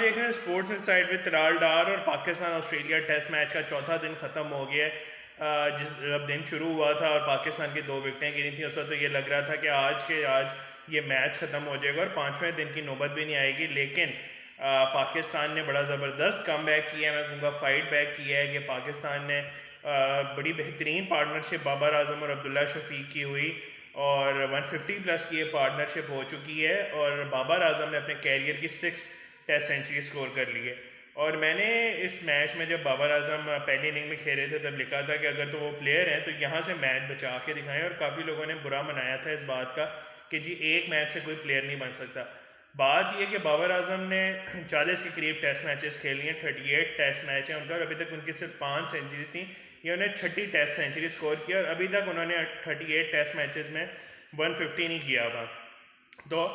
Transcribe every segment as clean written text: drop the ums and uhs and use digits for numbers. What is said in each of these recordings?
देख रहे हैं स्पोर्ट्स इनसाइड विद तराल डार। और पाकिस्तान ऑस्ट्रेलिया टेस्ट मैच का चौथा दिन ख़त्म हो गया है। जिस जब दिन शुरू हुआ था और पाकिस्तान की 2 विकेटें गिरी थी, उस वक्त तो ये लग रहा था कि आज ये मैच ख़त्म हो जाएगा और 5वें दिन की नौबत भी नहीं आएगी। लेकिन पाकिस्तान ने बड़ा ज़बरदस्त कम बैक किया है, मैं कहूँगा फाइट बैक किया है। कि पाकिस्तान ने बड़ी बेहतरीन पार्टनरशिप बाबर आजम और अब्दुल्ला शफीक की हुई और 150 प्लस की ये पार्टनरशिप हो चुकी है। और बाबर आजम ने अपने कैरियर की 6 टेस्ट सेंचुरी स्कोर कर ली है। और मैंने इस मैच में जब बाबर आजम पहली इनिंग में खेल रहे थे तब लिखा था कि अगर तो वो प्लेयर हैं तो यहाँ से मैच बचा के दिखाएं। और काफ़ी लोगों ने बुरा मनाया था इस बात का कि जी एक मैच से कोई प्लेयर नहीं बन सकता। बात यह कि बाबर आजम ने 40 के करीब टेस्ट मैचेस खेल लिए हैं, 38 टेस्ट मैच हैं उनका और अभी तक उनकी सिर्फ 5 सेंचुरीज थी। ये उन्हें 6ठी टेस्ट सेंचुरी स्कोर किया और अभी तक उन्होंने 38 टेस्ट मैचेस में 150 नहीं किया हुआ। तो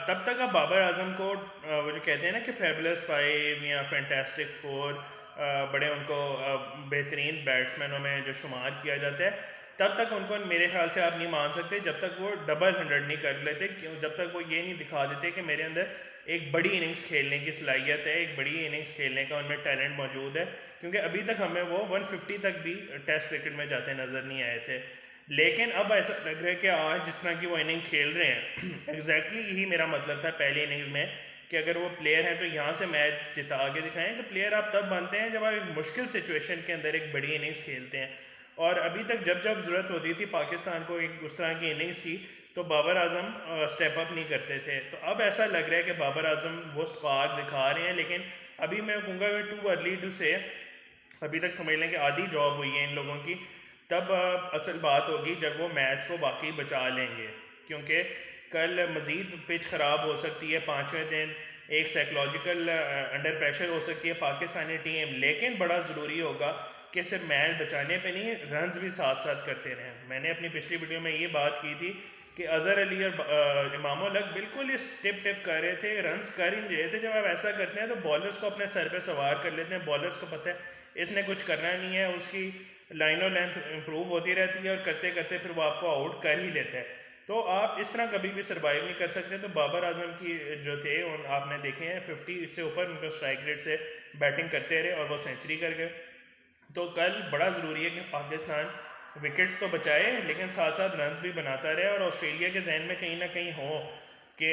तब तक अब बाबर आजम को वो जो कहते हैं ना कि फेबुलस 5 या फैंटास्टिक 4, बड़े उनको बेहतरीन बैट्समैनों में जो शुमार किया जाता है, तब तक उनको मेरे ख्याल से आप नहीं मान सकते जब तक वो डबल 100 नहीं कर लेते। जब तक वो ये नहीं दिखा देते कि मेरे अंदर एक बड़ी इनिंग्स खेलने की सलाहियत है, एक बड़ी इनिंग्स खेलने का उनमें टैलेंट मौजूद है। क्योंकि अभी तक हमें वो 150 तक भी टेस्ट क्रिकेट में जाते नज़र नहीं आए थे। लेकिन अब ऐसा लग रहा है कि आज जिस तरह की वो इनिंग खेल रहे हैं एग्जैक्टली यही मेरा मतलब था पहली इनिंग्स में कि अगर वो प्लेयर हैं तो यहाँ से मैच जिता के दिखाएं। कि प्लेयर आप तब बनते हैं जब आप एक मुश्किल सिचुएशन के अंदर एक बड़ी इनिंग्स खेलते हैं। और अभी तक जब जब ज़रूरत होती थी पाकिस्तान को एक उस तरह की इनिंग्स की तो बाबर आजम स्टेप अप नहीं करते थे। तो अब ऐसा लग रहा है कि बाबर आजम वो स्पार्क दिखा रहे हैं। लेकिन अभी मैं कहूँगा कि टू अर्ली टू से, अभी तक समझ लें कि आधी जॉब हुई है इन लोगों की। तब असल बात होगी जब वो मैच को वाकई बचा लेंगे। क्योंकि कल मज़ीद पिच ख़राब हो सकती है, 5वें दिन एक साइकोलॉजिकल अंडर प्रेशर हो सकती है पाकिस्तानी टीम। लेकिन बड़ा ज़रूरी होगा कि सिर्फ मैच बचाने पे नहीं, रन्स भी साथ साथ करते रहें। मैंने अपनी पिछली वीडियो में ये बात की थी कि अज़हर अली और इमाम उल-हक बिल्कुल इस टिप टिप कर रहे थे, रन्स कर ही नहीं रहे थे। जब आप ऐसा करते हैं तो बॉलर्स को अपने सर पे सवार कर लेते हैं। बॉलर्स को पता है इसने कुछ करना नहीं है, उसकी लाइन और लेंथ इंप्रूव होती रहती है और करते करते फिर वो आपको आउट कर ही लेता है। तो आप इस तरह कभी भी सर्वाइव नहीं कर सकते। तो बाबर आजम की जो थे उन आपने देखे हैं 50 से ऊपर उनको स्ट्राइक रेट से बैटिंग करते रहे और वो सेंचुरी कर गए। तो कल बड़ा ज़रूरी है कि पाकिस्तान विकेट्स तो बचाए लेकिन साथ साथ रन्स भी बनाता रहे और ऑस्ट्रेलिया के जहन में कहीं ना कहीं हो कि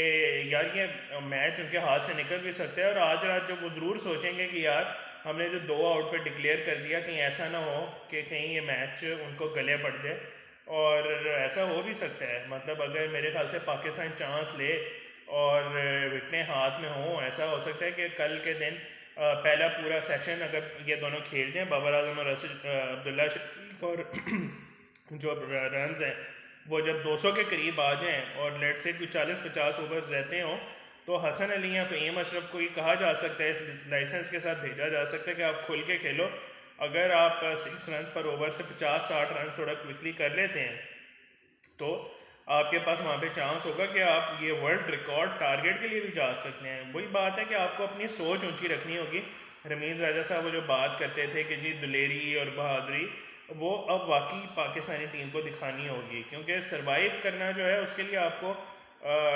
यार ये मैच उनके हाथ से निकल भी सकता है। और आज रात जब वो ज़रूर सोचेंगे कि यार हमने जो 2 आउट पे डिक्लेयर कर दिया, कहीं ऐसा ना हो कि कहीं ये मैच उनको गले पड़ जाए। और ऐसा हो भी सकता है, मतलब अगर मेरे ख्याल से पाकिस्तान चांस ले और विकेटें हाथ में हों, ऐसा हो सकता है कि कल के दिन पहला पूरा सेशन अगर ये दोनों खेल जाएं, बाबर आजम और अब्दुल्ला शफीक, और जो रन्स हैं वो जब 200 के करीब आ जाएं और लेट से कोई 40-50 ओवर्स रहते हों, तो हसन अली या फ़हीम अशरफ को ये कहा जा सकता है, इस लाइसेंस के साथ भेजा जा सकता है कि आप खुल के खेलो। अगर आप 6 रन पर ओवर से 50-60 रन थोड़ा क्विकली कर लेते हैं तो आपके पास वहाँ पे चांस होगा कि आप ये वर्ल्ड रिकॉर्ड टारगेट के लिए भी जा सकते हैं। वही बात है कि आपको अपनी सोच ऊंची रखनी होगी। रमीज़ राजा साहब वो जो बात करते थे कि जी दिलेरी और बहादुरी, वो अब वाकई पाकिस्तानी टीम को दिखानी होगी। क्योंकि सरवाइव करना जो है उसके लिए आपको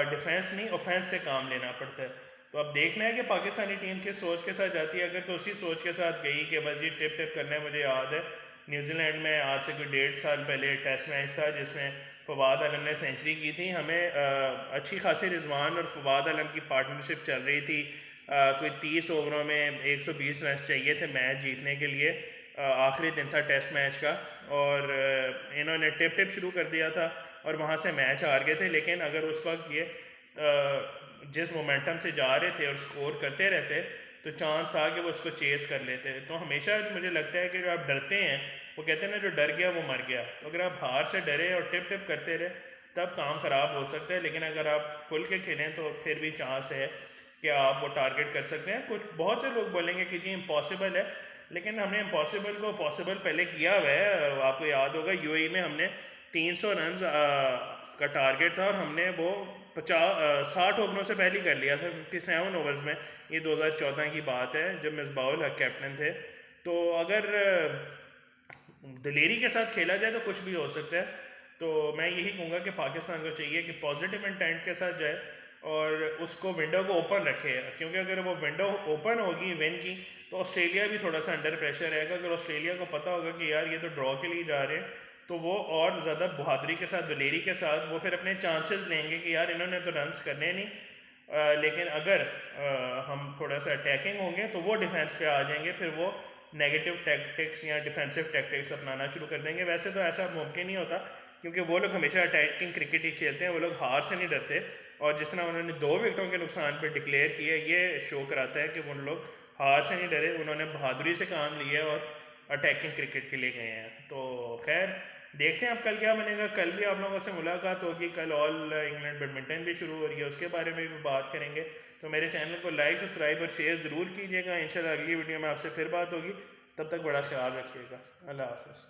डिफेंस नहीं ऑफेंस से काम लेना पड़ता है। तो अब देखना है कि पाकिस्तानी टीम किस सोच के साथ जाती है। अगर तो उसी सोच के साथ गई कि बस जी टिप टिप करना है। मुझे याद है न्यूजीलैंड में आज से कोई 1.5 साल पहले टेस्ट मैच था जिसमें फवाद आलम ने सेंचुरी की थी। हमें अच्छी खासी रिजवान और फवाद आलम की पार्टनरशिप चल रही थी। कोई 30 ओवरों में 120 रन चाहिए थे मैच जीतने के लिए। आखिरी दिन था टेस्ट मैच का और इन्होंने टिप टिप शुरू कर दिया था और वहाँ से मैच हार गए थे। लेकिन अगर उस वक्त ये जिस मोमेंटम से जा रहे थे और स्कोर करते रहते तो चांस था कि वो उसको चेस कर लेते। तो हमेशा मुझे लगता है कि जो आप डरते हैं, वो कहते हैं ना जो डर गया वो मर गया। तो अगर आप हार से डरे और टिप टिप करते रहे तब काम ख़राब हो सकता है। लेकिन अगर आप खुल के खेलें तो फिर भी चांस है कि आप वो टारगेट कर सकते हैं। कुछ बहुत से लोग बोलेंगे कि जी इम्पॉसिबल है, लेकिन हमने इम्पॉसिबल को पॉसिबल पहले किया हुआ है। आपको याद होगा यूएई में हमने 300 रन का टारगेट था और हमने वो 60 ओवरों से पहले ही कर लिया था, 57 ओवर्स में। ये 2014 की बात है जब मिसबाउल हक कैप्टन थे। तो अगर दिलेरी के साथ खेला जाए तो कुछ भी हो सकता है। तो मैं यही कहूँगा कि पाकिस्तान को चाहिए कि पॉजिटिव इंटेंट के साथ जाए और उसको विंडो को ओपन रखे, क्योंकि अगर वो विंडो ओपन होगी विन की तो ऑस्ट्रेलिया भी थोड़ा सा अंडर प्रेशर रहेगा। अगर ऑस्ट्रेलिया को पता होगा कि यार ये तो ड्रॉ के लिए जा रहे हैं, तो वो और ज़्यादा बहादुरी के साथ, दलेरी के साथ वो फिर अपने चांसेस लेंगे कि यार इन्होंने तो रन्स करने नहीं, लेकिन अगर हम थोड़ा सा अटैकिंग होंगे तो वो डिफेंस पे आ जाएंगे, फिर वो नेगेटिव टैक्टिक्स या डिफेंसिव टैक्टिक्स अपनाना शुरू कर देंगे। वैसे तो ऐसा मुमकिन नहीं होता, क्योंकि वो लोग हमेशा अटैकिंग क्रिकेट ही खेलते हैं, वो लोग हार से नहीं डरते। और जिस तरह उन्होंने 2 विकेटों के नुकसान पर डिक्लेयर किया, ये शो कराता है कि वो लोग हार से नहीं डरे, उन्होंने बहादुरी से काम लिया और अटैकिंग क्रिकेट के लिए गए हैं। तो खैर देखते हैं अब कल क्या बनेगा। कल भी आप लोगों से मुलाकात होगी, कल ऑल इंग्लैंड बैडमिंटन भी शुरू हो रही है, उसके बारे में भी बात करेंगे। तो मेरे चैनल को लाइक, सब्सक्राइब और शेयर ज़रूर कीजिएगा। इंशाल्लाह अगली वीडियो में आपसे फिर बात होगी, तब तक बड़ा ख्याल रखिएगा। अल्लाह हाफ़िज़।